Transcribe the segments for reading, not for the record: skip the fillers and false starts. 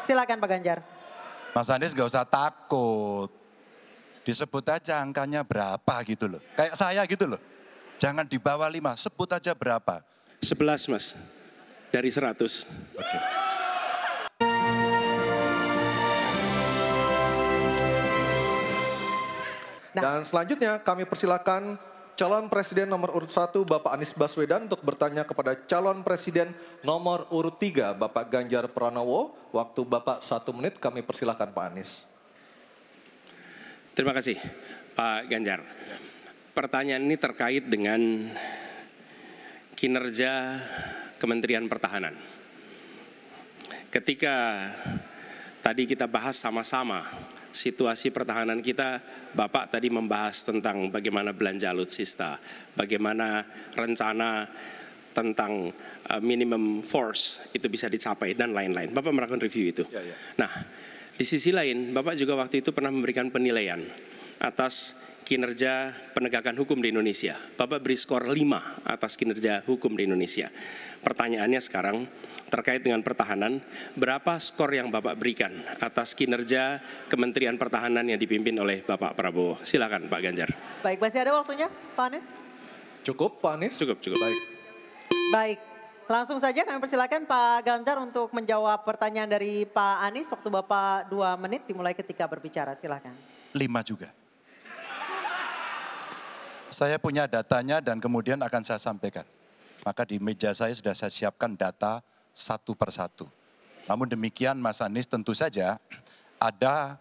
Silakan Pak Ganjar. Mas Anies gak usah takut. Disebut aja angkanya berapa gitu loh. Kayak saya gitu loh. Jangan di bawah 5, sebut aja berapa. 11 Mas, dari 100. Oke. Dan selanjutnya kami persilakan calon presiden nomor urut 1 Bapak Anies Baswedan untuk bertanya kepada calon presiden nomor urut 3 Bapak Ganjar Pranowo. Waktu Bapak 1 menit, kami persilakan Pak Anies. Terima kasih Pak Ganjar. Pertanyaan ini terkait dengan kinerja Kementerian Pertahanan. Ketika tadi kita bahas sama-sama situasi pertahanan kita, Bapak tadi membahas tentang bagaimana belanja alutsista, bagaimana rencana tentang minimum force itu bisa dicapai dan lain-lain. Bapak melakukan review itu. Ya. Nah, di sisi lain, Bapak juga waktu itu pernah memberikan penilaian atas kinerja penegakan hukum di Indonesia. Bapak beri skor 5 atas kinerja hukum di Indonesia. Pertanyaannya sekarang terkait dengan pertahanan, berapa skor yang Bapak berikan atas kinerja Kementerian Pertahanan yang dipimpin oleh Bapak Prabowo? Silakan Pak Ganjar. Baik, masih ada waktunya Pak Anies? Cukup Pak Anies? Cukup. Baik, langsung saja kami persilakan Pak Ganjar untuk menjawab pertanyaan dari Pak Anies. Waktu Bapak 2 menit dimulai ketika berbicara, silakan. 5 juga. Saya punya datanya dan kemudian akan saya sampaikan. Maka di meja saya sudah saya siapkan data satu persatu. Namun demikian Mas Anies, tentu saja ada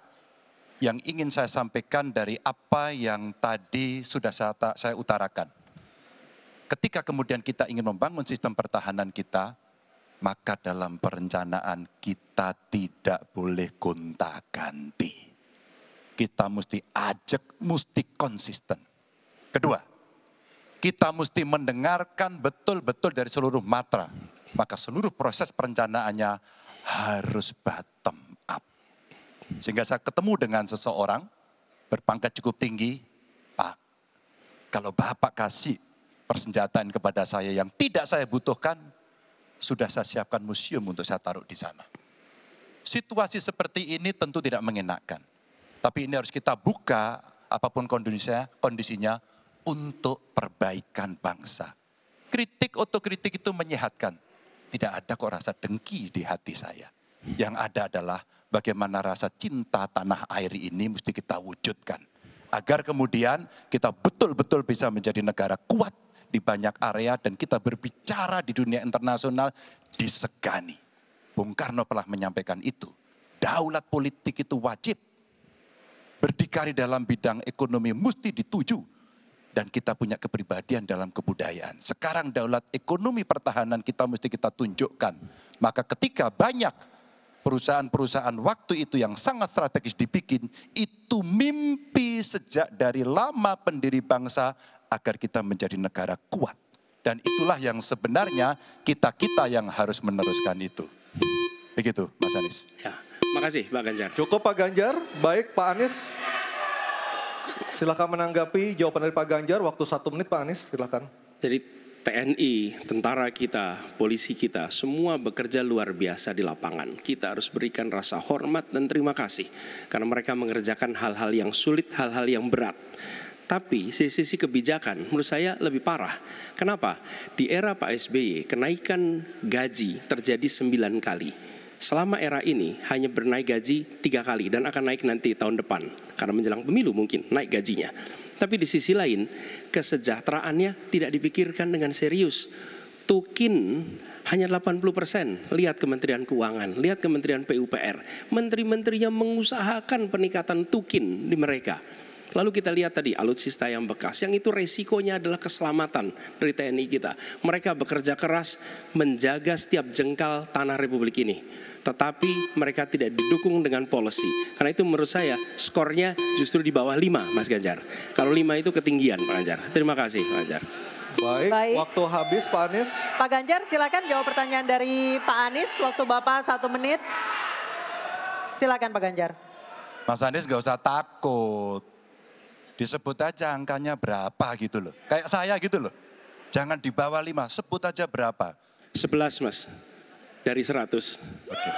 yang ingin saya sampaikan dari apa yang tadi sudah saya utarakan. Ketika kemudian kita ingin membangun sistem pertahanan kita, maka dalam perencanaan kita tidak boleh gonta-ganti. Kita mesti ajak, mesti konsisten. Kedua, kita mesti mendengarkan betul-betul dari seluruh matra. Maka seluruh proses perencanaannya harus bottom up. Sehingga saya ketemu dengan seseorang berpangkat cukup tinggi, Pak, kalau Bapak kasih persenjataan kepada saya yang tidak saya butuhkan, sudah saya siapkan museum untuk saya taruh di sana. Situasi seperti ini tentu tidak mengenakan. Tapi ini harus kita buka apapun kondisinya untuk perbaikan bangsa. Kritik, otokritik itu menyehatkan. Tidak ada kok rasa dengki di hati saya. Yang ada adalah bagaimana rasa cinta tanah air ini mesti kita wujudkan. Agar kemudian kita betul-betul bisa menjadi negara kuat di banyak area dan kita berbicara di dunia internasional disegani. Bung Karno pernah menyampaikan itu. Daulat politik itu wajib. Berdikari dalam bidang ekonomi mesti dituju. Dan kita punya kepribadian dalam kebudayaan. Sekarang daulat ekonomi pertahanan kita mesti kita tunjukkan. Maka ketika banyak perusahaan-perusahaan waktu itu yang sangat strategis dibikin, itu mimpi sejak dari lama pendiri bangsa agar kita menjadi negara kuat. Dan itulah yang sebenarnya kita-kita yang harus meneruskan itu. Begitu Mas Anies. Ya, makasih Pak Ganjar. Cukup Pak Ganjar, baik Pak Anies. Silakan menanggapi jawaban dari Pak Ganjar, waktu 1 menit Pak Anies, silakan. Jadi TNI, tentara kita, polisi kita, semua bekerja luar biasa di lapangan. Kita harus berikan rasa hormat dan terima kasih. Karena mereka mengerjakan hal-hal yang sulit, hal-hal yang berat. Tapi sisi kebijakan menurut saya lebih parah. Kenapa? Di era Pak SBY, kenaikan gaji terjadi 9 kali. Selama era ini hanya bernaik gaji 3 kali dan akan naik nanti tahun depan. Karena menjelang pemilu mungkin naik gajinya. Tapi di sisi lain kesejahteraannya tidak dipikirkan dengan serius. Tukin hanya 80%. Lihat Kementerian Keuangan, lihat Kementerian PUPR. Menteri-menterinya mengusahakan peningkatan tukin di mereka. Lalu kita lihat tadi alutsista yang bekas, yang itu resikonya adalah keselamatan dari TNI kita. Mereka bekerja keras menjaga setiap jengkal tanah Republik ini. Tetapi mereka tidak didukung dengan policy. Karena itu menurut saya skornya justru di bawah 5 Mas Ganjar. Kalau 5 itu ketinggian Pak Ganjar. Terima kasih Pak Ganjar. Baik, waktu habis Pak Anies. Pak Ganjar silakan jawab pertanyaan dari Pak Anies. Waktu Bapak 1 menit. Silakan Pak Ganjar. Mas Anies gak usah takut. Disebut aja angkanya berapa gitu loh. Kayak saya gitu loh. Jangan di bawah 5, sebut aja berapa. 11 Mas, dari 100. Oke.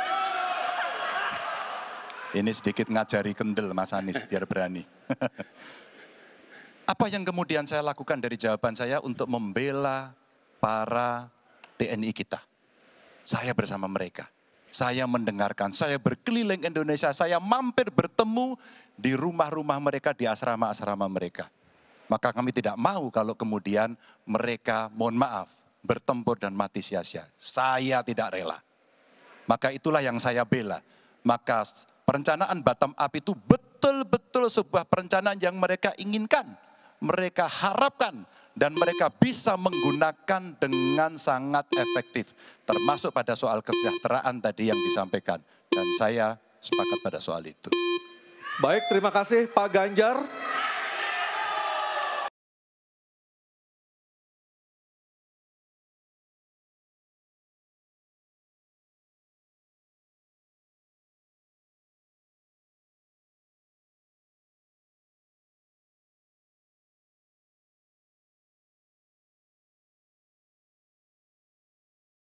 Ini sedikit ngajari kendel Mas Anies biar berani. Apa yang kemudian saya lakukan dari jawaban saya untuk membela para TNI kita? Saya bersama mereka. Saya mendengarkan, saya berkeliling Indonesia, saya mampir bertemu di rumah-rumah mereka, di asrama-asrama mereka. Maka kami tidak mau kalau kemudian mereka, mohon maaf, bertempur dan mati sia-sia. Saya tidak rela. Maka itulah yang saya bela. Maka perencanaan bottom up itu betul-betul sebuah perencanaan yang mereka inginkan, mereka harapkan, dan mereka bisa menggunakan dengan sangat efektif. Termasuk pada soal kesejahteraan tadi yang disampaikan. Dan saya sepakat pada soal itu. Baik, terima kasih Pak Ganjar.